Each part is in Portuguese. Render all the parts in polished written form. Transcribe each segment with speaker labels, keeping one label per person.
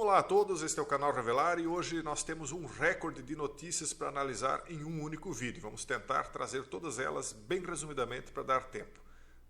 Speaker 1: Olá a todos, este é o canal Revelar e hoje nós temos um recorde de notícias para analisar em um único vídeo. Vamos tentar trazer todas elas bem resumidamente para dar tempo.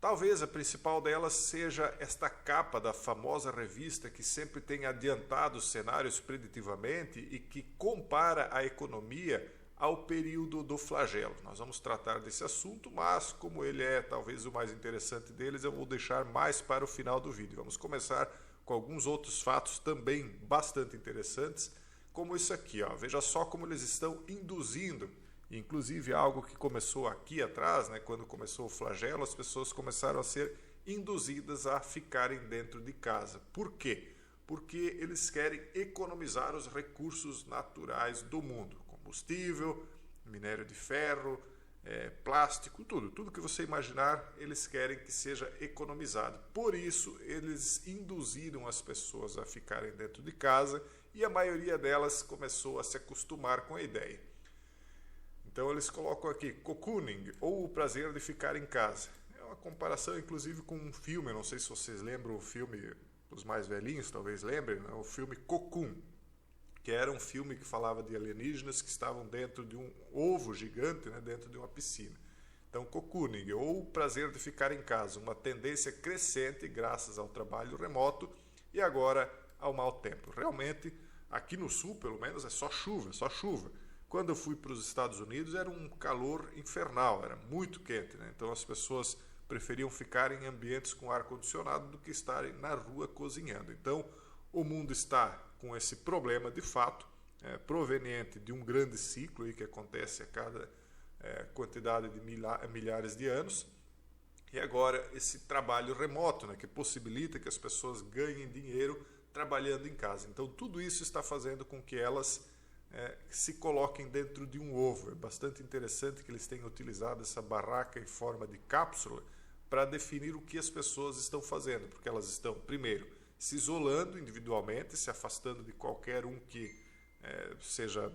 Speaker 1: Talvez a principal delas seja esta capa da famosa revista que sempre tem adiantado os cenários preditivamente e que compara a economia ao período do flagelo. Nós vamos tratar desse assunto, mas como ele é talvez o mais interessante deles, eu vou deixar mais para o final do vídeo. Vamos começar com alguns outros fatos também bastante interessantes, como isso aqui, ó. Veja só como eles estão induzindo, inclusive algo que começou aqui atrás, né, quando começou o flagelo, as pessoas começaram a ser induzidas a ficarem dentro de casa. Por quê? Porque eles querem economizar os recursos naturais do mundo, combustível, minério de ferro, plástico, tudo que você imaginar, eles querem que seja economizado. Por isso, eles induziram as pessoas a ficarem dentro de casa e a maioria delas começou a se acostumar com a ideia. Então, eles colocam aqui cocooning, ou o prazer de ficar em casa. É uma comparação, inclusive, com um filme, não sei se vocês lembram o filme, os mais velhinhos talvez lembrem, né? O filme Cocoon, que era um filme que falava de alienígenas que estavam dentro de um ovo gigante, né, dentro de uma piscina. Então, cocooning, ou o prazer de ficar em casa, uma tendência crescente graças ao trabalho remoto e agora ao mau tempo. Realmente, aqui no sul, pelo menos, é só chuva, só chuva. Quando eu fui para os Estados Unidos, era um calor infernal, era muito quente, né? Então, as pessoas preferiam ficar em ambientes com ar-condicionado do que estarem na rua cozinhando. Então, o mundo está com esse problema de fato, proveniente de um grande ciclo aí que acontece a cada quantidade de milhares de anos, e agora esse trabalho remoto, né, que possibilita que as pessoas ganhem dinheiro trabalhando em casa. Então tudo isso está fazendo com que elas se coloquem dentro de um ovo. É bastante interessante que eles tenham utilizado essa barraca em forma de cápsula para definir o que as pessoas estão fazendo, porque elas estão, primeiro, se isolando individualmente, se afastando de qualquer um que seja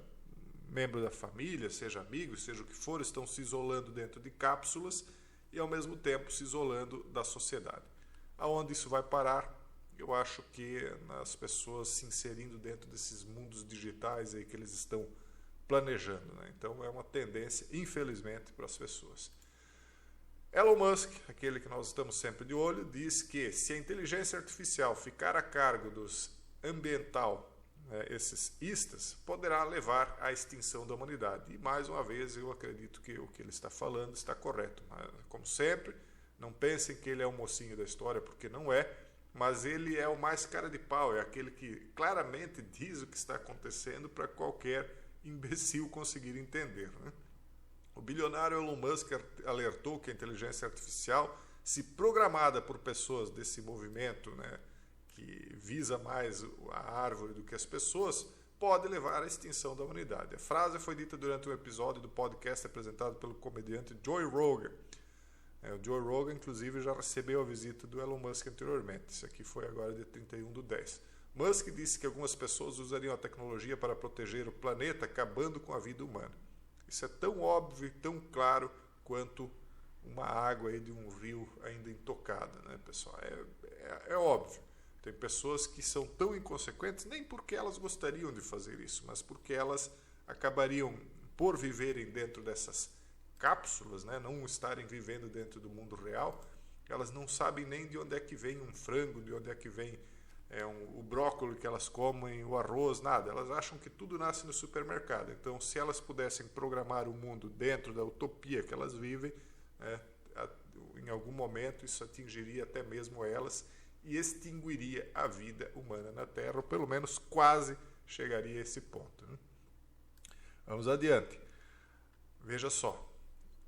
Speaker 1: membro da família, seja amigo, seja o que for, estão se isolando dentro de cápsulas e ao mesmo tempo se isolando da sociedade. Aonde isso vai parar? Eu acho que nas pessoas se inserindo dentro desses mundos digitais aí que eles estão planejando, né? Então é uma tendência, infelizmente, para as pessoas. Elon Musk, aquele que nós estamos sempre de olho, diz que se a inteligência artificial ficar a cargo dos ambiental, esses istas, poderá levar à extinção da humanidade. E mais uma vez eu acredito que o que ele está falando está correto. Mas, como sempre, não pensem que ele é o mocinho da história, porque não é, mas ele é o mais cara de pau, é aquele que claramente diz o que está acontecendo para qualquer imbecil conseguir entender, né? O bilionário Elon Musk alertou que a inteligência artificial, se programada por pessoas desse movimento, né, que visa mais a árvore do que as pessoas, pode levar à extinção da humanidade. A frase foi dita durante um episódio do podcast apresentado pelo comediante Joe Rogan. O Joe Rogan, inclusive, já recebeu a visita do Elon Musk anteriormente. Isso aqui foi agora dia 31/10. Musk disse que algumas pessoas usariam a tecnologia para proteger o planeta, acabando com a vida humana. Isso é tão óbvio e tão claro quanto uma água aí de um rio ainda intocada, né, pessoal? É óbvio. Tem pessoas que são tão inconsequentes, nem porque elas gostariam de fazer isso, mas porque elas acabariam, por viverem dentro dessas cápsulas, né, não estarem vivendo dentro do mundo real, elas não sabem nem de onde é que vem um frango, de onde é que vem o brócolis que elas comem, o arroz, nada. Elas acham que tudo nasce no supermercado. Então, se elas pudessem programar o mundo dentro da utopia que elas vivem, em algum momento isso atingiria até mesmo elas e extinguiria a vida humana na Terra, ou pelo menos quase chegaria a esse ponto, né? Vamos adiante. Veja só,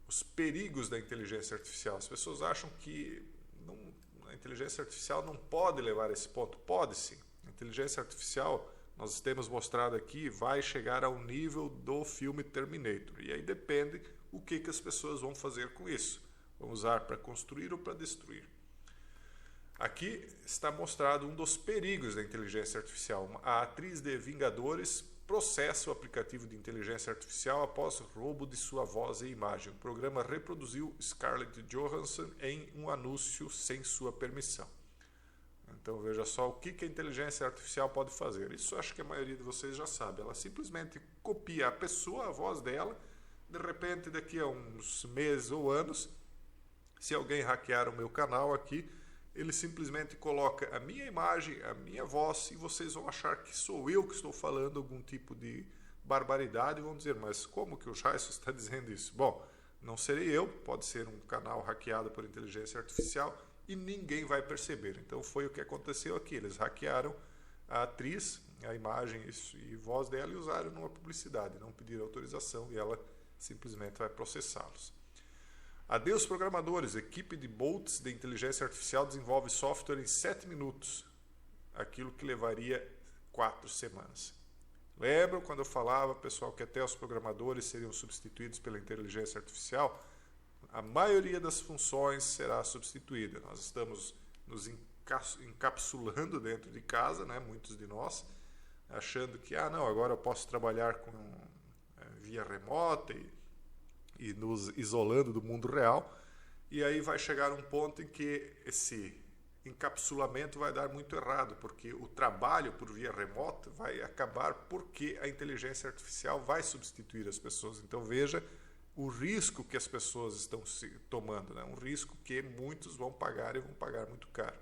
Speaker 1: os perigos da inteligência artificial. As pessoas acham que a inteligência artificial não pode levar a esse ponto. Pode sim. A inteligência artificial, nós temos mostrado aqui, vai chegar ao nível do filme Terminator. E aí depende o que as pessoas vão fazer com isso. Vão usar para construir ou para destruir. Aqui está mostrado um dos perigos da inteligência artificial. A atriz de Vingadores processa o aplicativo de inteligência artificial após roubo de sua voz e imagem. O programa reproduziu Scarlett Johansson em um anúncio sem sua permissão. Então veja só o que a inteligência artificial pode fazer. Isso acho que a maioria de vocês já sabe. Ela simplesmente copia a pessoa, a voz dela. De repente, daqui a uns meses ou anos, se alguém hackear o meu canal aqui, ele simplesmente coloca a minha imagem, a minha voz, e vocês vão achar que sou eu que estou falando algum tipo de barbaridade e vão dizer, mas como que o Jason está dizendo isso? Bom, não serei eu, pode ser um canal hackeado por inteligência artificial e ninguém vai perceber. Então foi o que aconteceu aqui, eles hackearam a atriz, a imagem e voz dela e usaram numa publicidade, não pediram autorização e ela simplesmente vai processá-los. Adeus programadores, equipe de bots de inteligência artificial desenvolve software em 7 minutos, aquilo que levaria 4 semanas. Lembram quando eu falava, pessoal, que até os programadores seriam substituídos pela inteligência artificial? A maioria das funções será substituída. Nós estamos nos encapsulando dentro de casa, né, muitos de nós, achando que não, agora eu posso trabalhar via remota e nos isolando do mundo real. E aí vai chegar um ponto em que esse encapsulamento vai dar muito errado, porque o trabalho por via remota vai acabar porque a inteligência artificial vai substituir as pessoas. Então veja o risco que as pessoas estão tomando, né? Um risco que muitos vão pagar e vão pagar muito caro.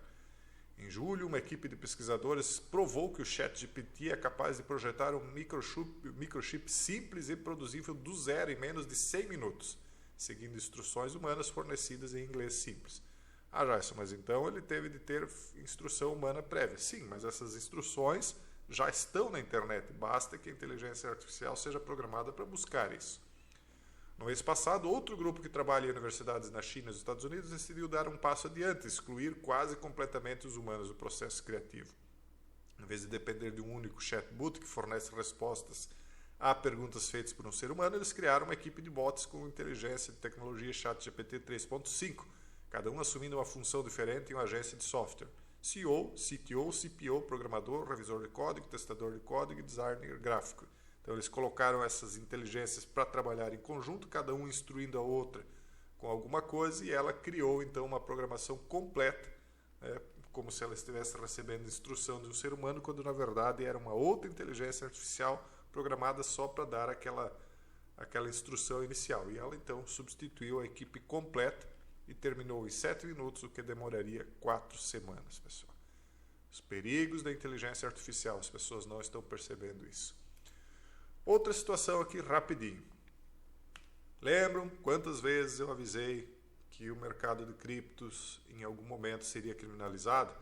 Speaker 1: Em julho, uma equipe de pesquisadores provou que o ChatGPT é capaz de projetar um microchip simples e produzível do zero em menos de 100 minutos, seguindo instruções humanas fornecidas em inglês simples. Jason, mas então ele teve de ter instrução humana prévia. Sim, mas essas instruções já estão na internet. Basta que a inteligência artificial seja programada para buscar isso. No mês passado, outro grupo que trabalha em universidades na China e nos Estados Unidos decidiu dar um passo adiante, excluir quase completamente os humanos do processo criativo. Em vez de depender de um único chatbot que fornece respostas a perguntas feitas por um ser humano, eles criaram uma equipe de bots com inteligência de tecnologia ChatGPT 3.5, cada um assumindo uma função diferente em uma agência de software. CEO, CTO, CPO, programador, revisor de código, testador de código e designer gráfico. Então eles colocaram essas inteligências para trabalhar em conjunto, cada um instruindo a outra com alguma coisa, e ela criou então uma programação completa, como se ela estivesse recebendo instrução de um ser humano, quando na verdade era uma outra inteligência artificial programada só para dar aquela instrução inicial. E ela então substituiu a equipe completa e terminou em 7 minutos, o que demoraria 4 semanas, pessoal. Os perigos da inteligência artificial, as pessoas não estão percebendo isso. Outra situação aqui, rapidinho. Lembram quantas vezes eu avisei que o mercado de criptos em algum momento seria criminalizado?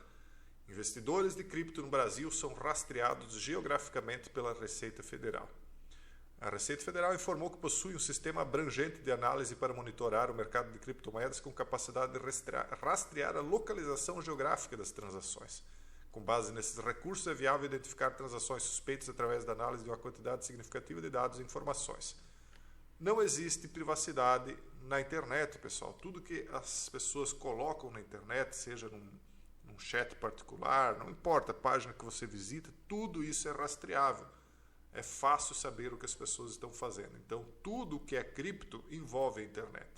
Speaker 1: Investidores de cripto no Brasil são rastreados geograficamente pela Receita Federal. A Receita Federal informou que possui um sistema abrangente de análise para monitorar o mercado de criptomoedas com capacidade de rastrear a localização geográfica das transações. Com base nesses recursos, é viável identificar transações suspeitas através da análise de uma quantidade significativa de dados e informações. Não existe privacidade na internet, pessoal. Tudo que as pessoas colocam na internet, seja num chat particular, não importa a página que você visita, tudo isso é rastreável. É fácil saber o que as pessoas estão fazendo. Então, tudo que é cripto envolve a internet.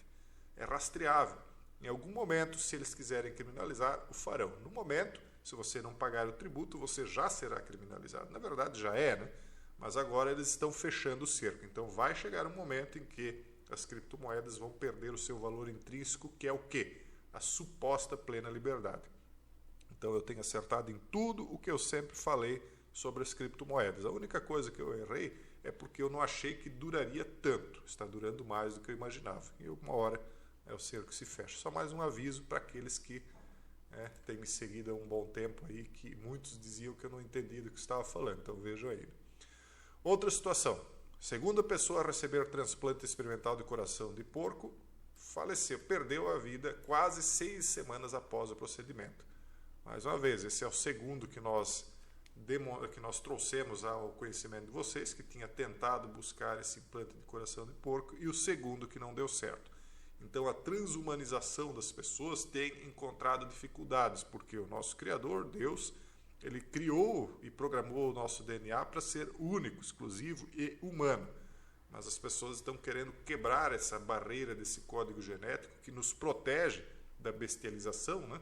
Speaker 1: É rastreável. Em algum momento, se eles quiserem criminalizar, o farão. No momento, se você não pagar o tributo, você já será criminalizado. Na verdade, já é, né? Mas agora eles estão fechando o cerco. Então, vai chegar um momento em que as criptomoedas vão perder o seu valor intrínseco, que é o quê? A suposta plena liberdade. Então, eu tenho acertado em tudo o que eu sempre falei sobre as criptomoedas. A única coisa que eu errei é porque eu não achei que duraria tanto. Está durando mais do que eu imaginava. E uma hora o cerco se fecha. Só mais um aviso para aqueles que têm me seguido há um bom tempo aí, que muitos diziam que eu não entendia do que estava falando. Então vejam aí. Outra situação. Segunda pessoa a receber transplante experimental de coração de porco faleceu, perdeu a vida quase 6 semanas após o procedimento. Mais uma vez, esse é o segundo que nós trouxemos ao conhecimento de vocês, que tinha tentado buscar esse implante de coração de porco, e o segundo que não deu certo. Então, a transhumanização das pessoas tem encontrado dificuldades, porque o nosso Criador, Deus, ele criou e programou o nosso DNA para ser único, exclusivo e humano. Mas as pessoas estão querendo quebrar essa barreira desse código genético que nos protege da bestialização, né?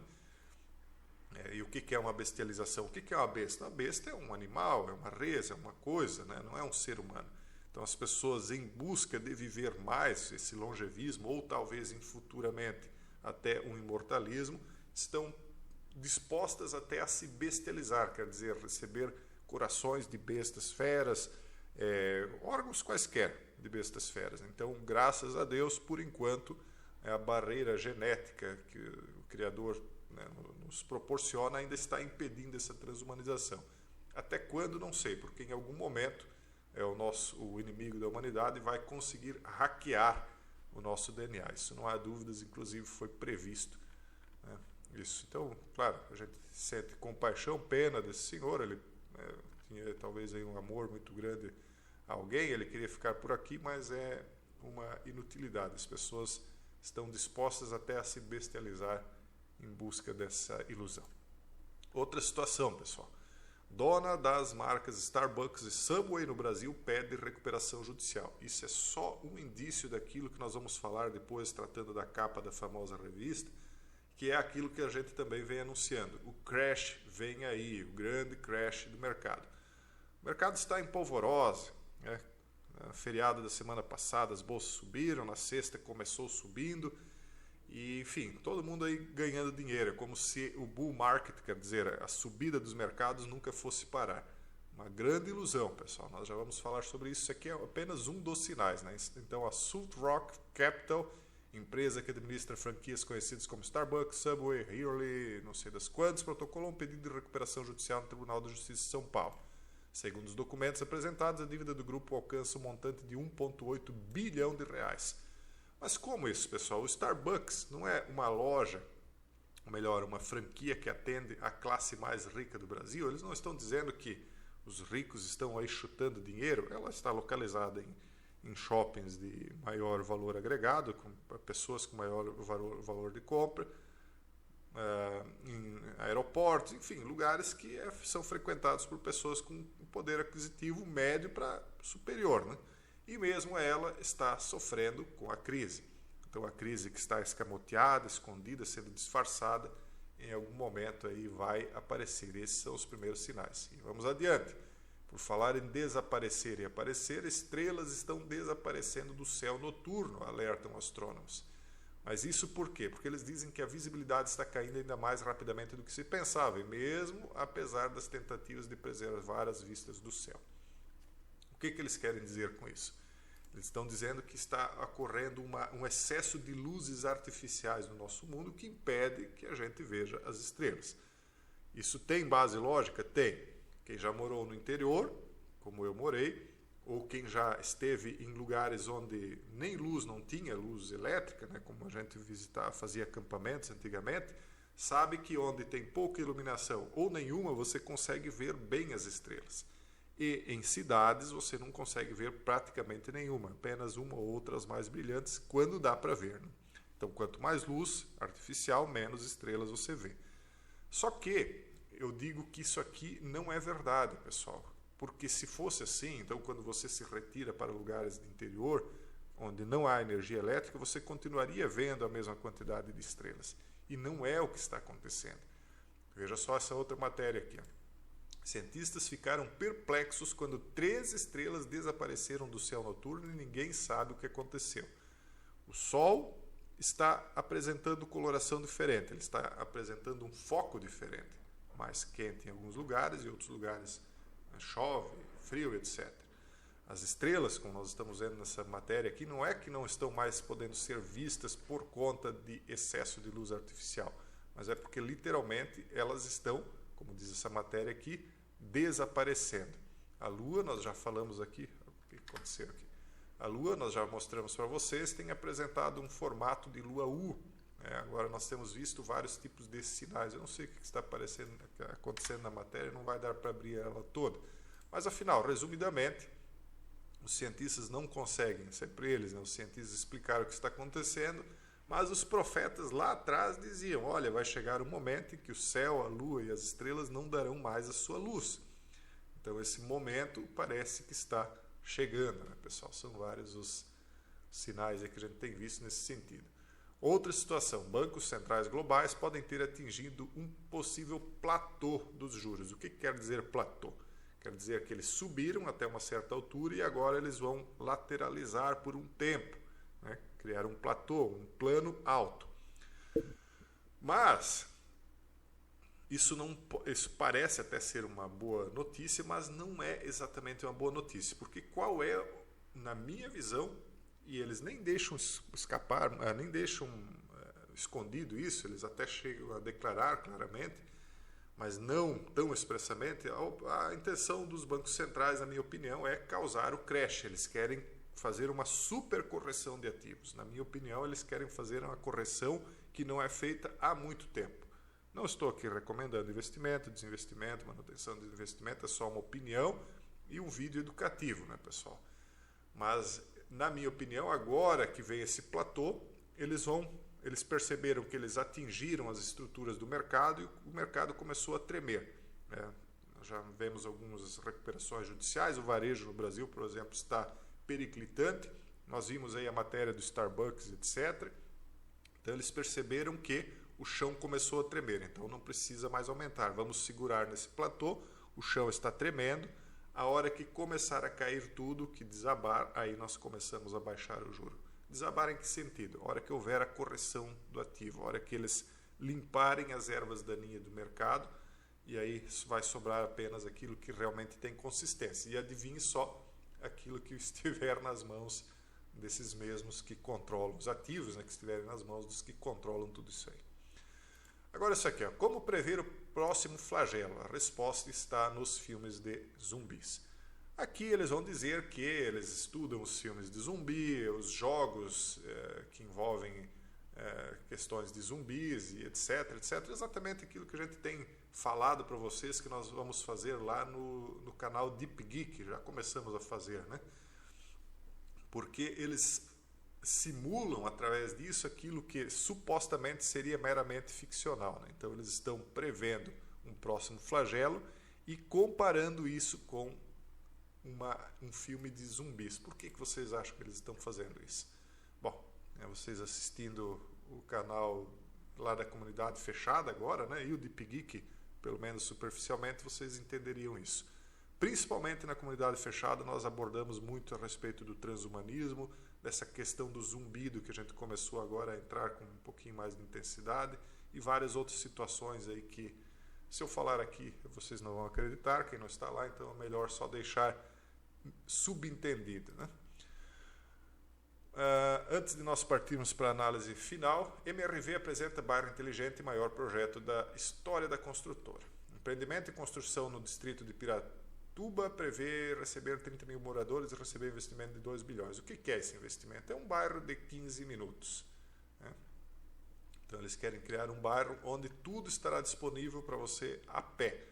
Speaker 1: E o que é uma bestialização? O que é uma besta? Uma besta é um animal, é uma res, é uma coisa, né? Não é um ser humano. Então as pessoas em busca de viver mais, esse longevismo, ou talvez futuramente até um imortalismo, estão dispostas até a se bestializar, quer dizer, receber corações de bestas feras, órgãos quaisquer de bestas feras. Então, graças a Deus, por enquanto, a barreira genética que o Criador, né, nos proporciona ainda está impedindo essa transhumanização. Até quando, não sei, porque em algum momento o inimigo da humanidade vai conseguir hackear o nosso DNA. Isso não há dúvidas, inclusive foi previsto, né, isso. Então, claro, a gente sente compaixão, pena desse senhor. Ele tinha talvez aí um amor muito grande a alguém, ele queria ficar por aqui, mas é uma inutilidade. As pessoas estão dispostas até a se bestializar em busca dessa ilusão. Outra situação, pessoal. Dona das marcas Starbucks e Subway no Brasil pede recuperação judicial. Isso é só um indício daquilo que nós vamos falar depois, tratando da capa da famosa revista, que é aquilo que a gente também vem anunciando. O crash vem aí, o grande crash do mercado. O mercado está em polvorosa, né? Na feriado da semana passada as bolsas subiram, na sexta começou subindo, e enfim, todo mundo aí ganhando dinheiro. É como se o bull market, quer dizer, a subida dos mercados, nunca fosse parar. Uma grande ilusão, pessoal. Nós já vamos falar sobre isso. Isso aqui é apenas um dos sinais, né? Então, a Salt Rock Capital, empresa que administra franquias conhecidas como Starbucks, Subway, Hurley, não sei das quantas, protocolou um pedido de recuperação judicial no Tribunal de Justiça de São Paulo. Segundo os documentos apresentados, a dívida do grupo alcança um montante de 1,8 bilhão de reais. Mas como isso, pessoal? O Starbucks não é uma loja, ou melhor, uma franquia que atende a classe mais rica do Brasil. Eles não estão dizendo que os ricos estão aí chutando dinheiro. Ela está localizada em shoppings de maior valor agregado, para pessoas com maior valor de compra, em aeroportos, enfim, lugares que são frequentados por pessoas com poder aquisitivo médio para superior, né? E mesmo ela está sofrendo com a crise. Então, a crise que está escamoteada, escondida, sendo disfarçada, em algum momento aí vai aparecer. Esses são os primeiros sinais. E vamos adiante. Por falar em desaparecer e aparecer, estrelas estão desaparecendo do céu noturno, alertam astrônomos. Mas isso por quê? Porque eles dizem que a visibilidade está caindo ainda mais rapidamente do que se pensava, e mesmo apesar das tentativas de preservar as vistas do céu. O que eles querem dizer com isso? Eles estão dizendo que está ocorrendo um excesso de luzes artificiais no nosso mundo que impede que a gente veja as estrelas. Isso tem base lógica? Tem. Quem já morou no interior, como eu morei, ou quem já esteve em lugares onde nem luz não tinha, luz elétrica, né, como a gente fazia acampamentos antigamente, sabe que onde tem pouca iluminação ou nenhuma, você consegue ver bem as estrelas. E em cidades você não consegue ver praticamente nenhuma, apenas uma ou outras mais brilhantes, quando dá para ver, né? Então, quanto mais luz artificial, menos estrelas você vê. Só que eu digo que isso aqui não é verdade, pessoal. Porque se fosse assim, então quando você se retira para lugares de interior, onde não há energia elétrica, você continuaria vendo a mesma quantidade de estrelas. E não é o que está acontecendo. Veja só essa outra matéria aqui. Cientistas ficaram perplexos quando 3 estrelas desapareceram do céu noturno e ninguém sabe o que aconteceu. O Sol está apresentando coloração diferente, ele está apresentando um foco diferente, mais quente em alguns lugares e outros lugares chove, frio, etc. As estrelas, como nós estamos vendo nessa matéria aqui, não é que não estão mais podendo ser vistas por conta de excesso de luz artificial, mas é porque literalmente elas estão, como diz essa matéria aqui, desaparecendo. A Lua, nós já falamos aqui, o que aconteceu aqui? A Lua, nós já mostramos para vocês, tem apresentado um formato de Lua U. Agora nós temos visto vários tipos desses sinais. Eu não sei o que está acontecendo na matéria, não vai dar para abrir ela toda. Mas afinal, resumidamente, os cientistas não conseguem, sempre eles, né? Os cientistas explicaram o que está acontecendo, mas os profetas lá atrás diziam, olha, vai chegar um momento em que o céu, a lua e as estrelas não darão mais a sua luz. Então esse momento parece que está chegando, né, pessoal? São vários os sinais aí que a gente tem visto nesse sentido. Outra situação, bancos centrais globais podem ter atingido um possível platô dos juros. O que quer dizer platô? Quer dizer que eles subiram até uma certa altura e agora eles vão lateralizar por um tempo, né? Criar um platô, um plano alto. Mas isso parece até ser uma boa notícia, mas não é exatamente uma boa notícia, porque qual é, na minha visão, e eles nem deixam escapar, nem deixam escondido isso, eles até chegam a declarar claramente, mas não tão expressamente, a intenção dos bancos centrais, na minha opinião, é causar o crash. Eles querem fazer uma super correção de ativos. Na minha opinião, eles querem fazer uma correção que não é feita há muito tempo. Não estou aqui recomendando investimento, desinvestimento, manutenção de investimento, é só uma opinião e um vídeo educativo, né, pessoal? Mas, na minha opinião, agora que vem esse platô, eles perceberam que eles atingiram as estruturas do mercado e o mercado começou a tremer. Já vemos algumas recuperações judiciais, o varejo no Brasil, por exemplo, está periclitante. Nós vimos aí a matéria do Starbucks, etc. Então eles perceberam que o chão começou a tremer, então não precisa mais aumentar. Vamos segurar nesse platô, o chão está tremendo. A hora que começar a cair tudo, que desabar, aí nós começamos a baixar o juro. Desabar em que sentido? A hora que houver a correção do ativo, a hora que eles limparem as ervas daninhas do mercado, e aí vai sobrar apenas aquilo que realmente tem consistência. E adivinhe só, aquilo que estiver nas mãos desses mesmos que controlam os ativos, né, que estiverem nas mãos dos que controlam tudo isso aí. Agora isso aqui, ó, como prever o próximo flagelo? A resposta está nos filmes de zumbis. Aqui eles vão dizer que eles estudam os filmes de zumbi, os jogos que envolvem questões de zumbis e etc, etc. Exatamente aquilo que a gente tem falado para vocês que nós vamos fazer lá no canal Deep Geek, já começamos a fazer, né? Porque eles simulam através disso aquilo que supostamente seria meramente ficcional, né? Então eles estão prevendo um próximo flagelo e comparando isso com um filme de zumbis. Por que vocês acham que eles estão fazendo isso? Bom, vocês assistindo o canal lá da comunidade fechada agora, né, e o Deep Geek, pelo menos superficialmente, vocês entenderiam isso. Principalmente na comunidade fechada, nós abordamos muito a respeito do transhumanismo, dessa questão do zumbido que a gente começou agora a entrar com um pouquinho mais de intensidade e várias outras situações aí que, se eu falar aqui, vocês não vão acreditar, quem não está lá, então é melhor só deixar subentendido, né? Antes de nós partirmos para a análise final, MRV apresenta Bairro Inteligente, maior projeto da história da construtora. Empreendimento e construção no distrito de Piratuba prevê receber 30 mil moradores e receber investimento de 2 bilhões. O que é esse investimento? É um bairro de 15 minutos. Né? Então eles querem criar um bairro onde tudo estará disponível para você a pé.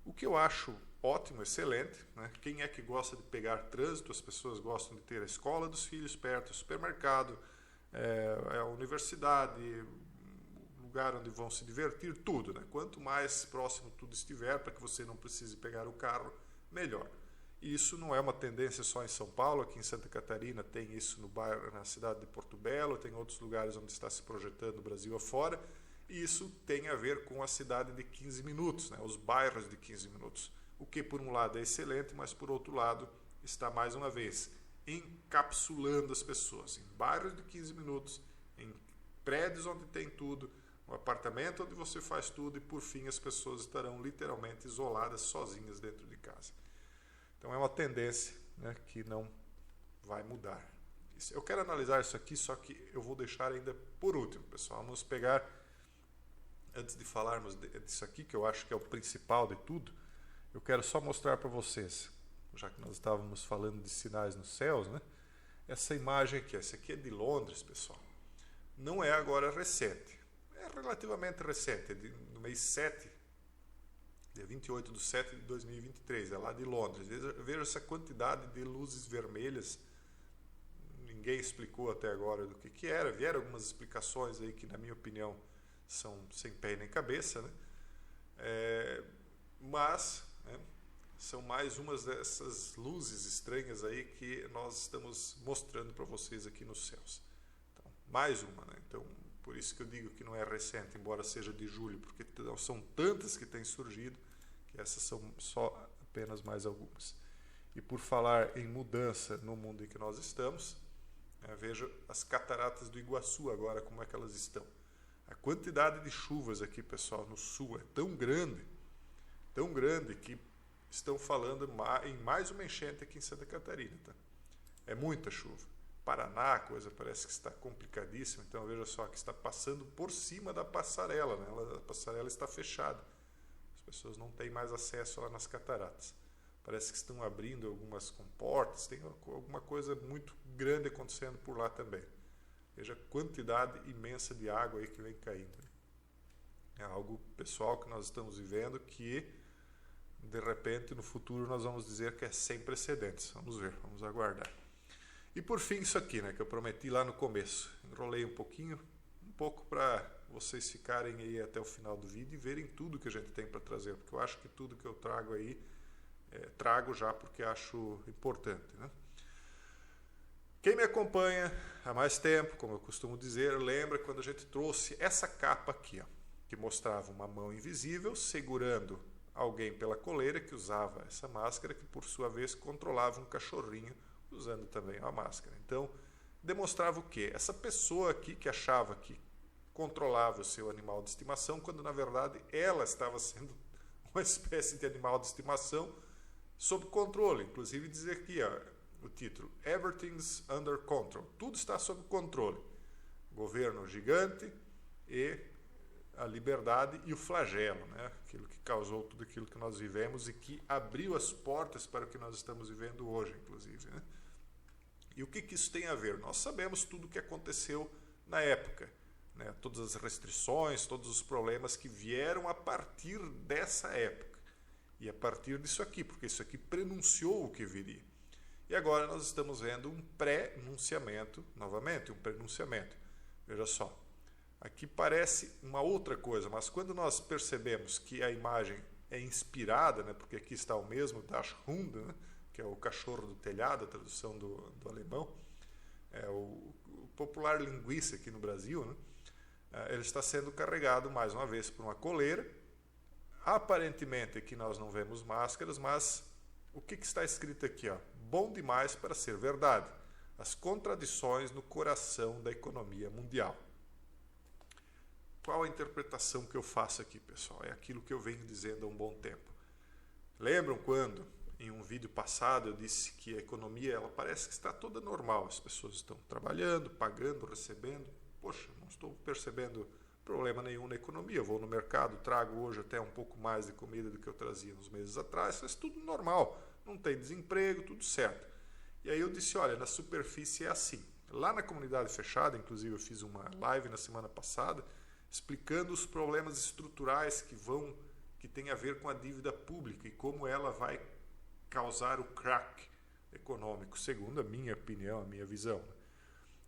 Speaker 1: O que eu acho ótimo, excelente, né? Quem é que gosta de pegar trânsito? As pessoas gostam de ter a escola dos filhos perto, o supermercado, a universidade, lugar onde vão se divertir, tudo, né? Quanto mais próximo tudo estiver, para que você não precise pegar o carro, melhor. E isso não é uma tendência só em São Paulo, aqui em Santa Catarina tem isso no bairro, na cidade de Porto Belo, tem outros lugares onde está se projetando o Brasil afora, e isso tem a ver com a cidade de 15 minutos, né? Os bairros de 15 minutos. O que por um lado é excelente, mas por outro lado está mais uma vez encapsulando as pessoas em bairros de 15 minutos, em prédios onde tem tudo, um apartamento onde você faz tudo e por fim as pessoas estarão literalmente isoladas, sozinhas dentro de casa. Então é uma tendência, né, que não vai mudar. Eu quero analisar isso aqui, só que eu vou deixar ainda por último, pessoal. Vamos pegar, antes de falarmos disso aqui, que eu acho que é o principal de tudo, eu quero só mostrar para vocês, já que nós estávamos falando de sinais nos céus, né? Essa imagem aqui, essa aqui é de Londres, pessoal. Não é agora recente, é relativamente recente, é no mês 7, dia 28 de 7 de 2023, é lá de Londres. Veja essa quantidade de luzes vermelhas, ninguém explicou até agora do que era, vieram algumas explicações aí que, na minha opinião, são sem pé nem cabeça, né? Mas são mais umas dessas luzes estranhas aí que nós estamos mostrando para vocês aqui nos céus. Então, mais uma, né? Então, Por isso que eu digo que não é recente, embora seja de julho, porque são tantas que têm surgido, que essas são só apenas mais algumas. E por falar em mudança no mundo em que nós estamos, veja as cataratas do Iguaçu agora, como é que elas estão. A quantidade de chuvas aqui, pessoal, no sul é tão grande que estão falando em mais uma enchente aqui em Santa Catarina. Tá? É muita chuva. Paraná, a coisa parece que está complicadíssima, então veja só que está passando por cima da passarela, né? A passarela está fechada. As pessoas não têm mais acesso lá nas cataratas. Parece que estão abrindo algumas comportas, tem alguma coisa muito grande acontecendo por lá também. Veja a quantidade imensa de água aí que vem caindo. É algo pessoal que nós estamos vivendo que, de repente, no futuro nós vamos dizer que é sem precedentes. Vamos ver, vamos aguardar. E por fim isso aqui, né, que eu prometi lá no começo. Enrolei um pouco para vocês ficarem aí até o final do vídeo e verem tudo que a gente tem para trazer, porque eu acho que tudo que eu trago aí, trago já porque acho importante, né? Quem me acompanha há mais tempo, como eu costumo dizer, lembra quando a gente trouxe essa capa aqui, ó, que mostrava uma mão invisível segurando alguém pela coleira que usava essa máscara, que por sua vez controlava um cachorrinho usando também a máscara. Então, demonstrava o quê? Essa pessoa aqui que achava que controlava o seu animal de estimação, quando na verdade ela estava sendo uma espécie de animal de estimação sob controle. Inclusive dizer aqui, ó, o título, Everything's Under Control. Tudo está sob controle. Governo gigante e a liberdade e o flagelo, né? Aquilo que causou tudo aquilo que nós vivemos e que abriu as portas para o que nós estamos vivendo hoje, inclusive, né? E o que isso tem a ver? Nós sabemos tudo o que aconteceu na época, né? Todas as restrições, todos os problemas que vieram a partir dessa época e a partir disso aqui, porque isso aqui prenunciou o que viria. E agora nós estamos vendo um pré-nunciamento, novamente, um pré-nunciamento. Veja só, aqui parece uma outra coisa, mas quando nós percebemos que a imagem é inspirada, né, porque aqui está o mesmo Das Hund, né, que é o cachorro do telhado, a tradução do alemão, é o popular linguiça aqui no Brasil, né, ele está sendo carregado mais uma vez por uma coleira. Aparentemente aqui nós não vemos máscaras, mas o que está escrito aqui? Ó? Bom demais para ser verdade. As contradições no coração da economia mundial. Qual a interpretação que eu faço aqui, pessoal? É aquilo que eu venho dizendo há um bom tempo. Lembram quando, em um vídeo passado, eu disse que a economia ela parece que está toda normal. As pessoas estão trabalhando, pagando, recebendo. Poxa, não estou percebendo problema nenhum na economia. Eu vou no mercado, trago hoje até um pouco mais de comida do que eu trazia uns meses atrás. Mas tudo normal. Não tem desemprego, tudo certo. E aí eu disse, olha, na superfície é assim. Lá na comunidade fechada, inclusive eu fiz uma live na semana passada, explicando os problemas estruturais que tem a ver com a dívida pública e como ela vai causar o crack econômico, segundo a minha opinião, a minha visão.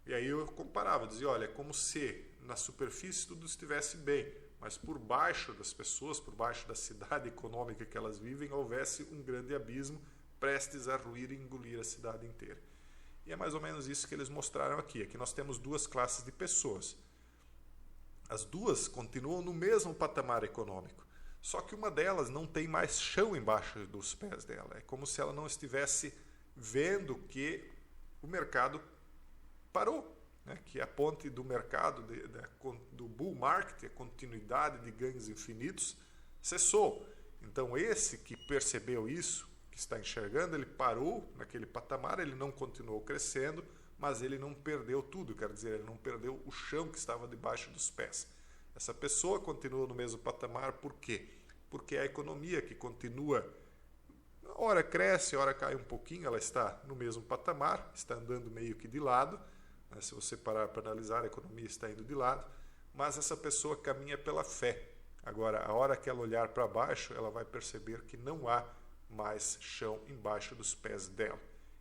Speaker 1: E aí eu comparava, dizia, olha, é como se na superfície tudo estivesse bem, mas por baixo das pessoas, por baixo da cidade econômica que elas vivem, houvesse um grande abismo prestes a ruir e engolir a cidade inteira. E é mais ou menos isso que eles mostraram aqui. Aqui nós temos duas classes de pessoas. As duas continuam no mesmo patamar econômico, só que uma delas não tem mais chão embaixo dos pés dela. É como se ela não estivesse vendo que o mercado parou, né? Que a ponte do mercado, do bull market, a continuidade de ganhos infinitos, cessou. Então esse que percebeu isso, que está enxergando, ele parou naquele patamar, ele não continuou crescendo, mas ele não perdeu tudo, quer dizer, ele não perdeu o chão que estava debaixo dos pés. Essa pessoa continua no mesmo patamar, por quê? Porque a economia que continua, ora cresce, ora cai um pouquinho, ela está no mesmo patamar, está andando meio que de lado, né? Se você parar para analisar, a economia está indo de lado, mas essa pessoa caminha pela fé. Agora, a hora que ela olhar para baixo, ela vai perceber que não há mais chão embaixo dos pés dela.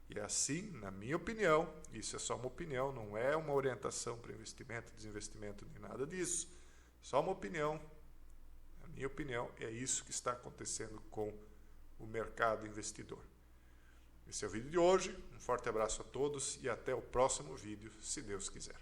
Speaker 1: E assim, na minha opinião, isso é só uma opinião, não é uma orientação para investimento, desinvestimento, nem nada disso. Só uma opinião. Na minha opinião, é isso que está acontecendo com o mercado investidor. Esse é o vídeo de hoje. Um forte abraço a todos e até o próximo vídeo, se Deus quiser.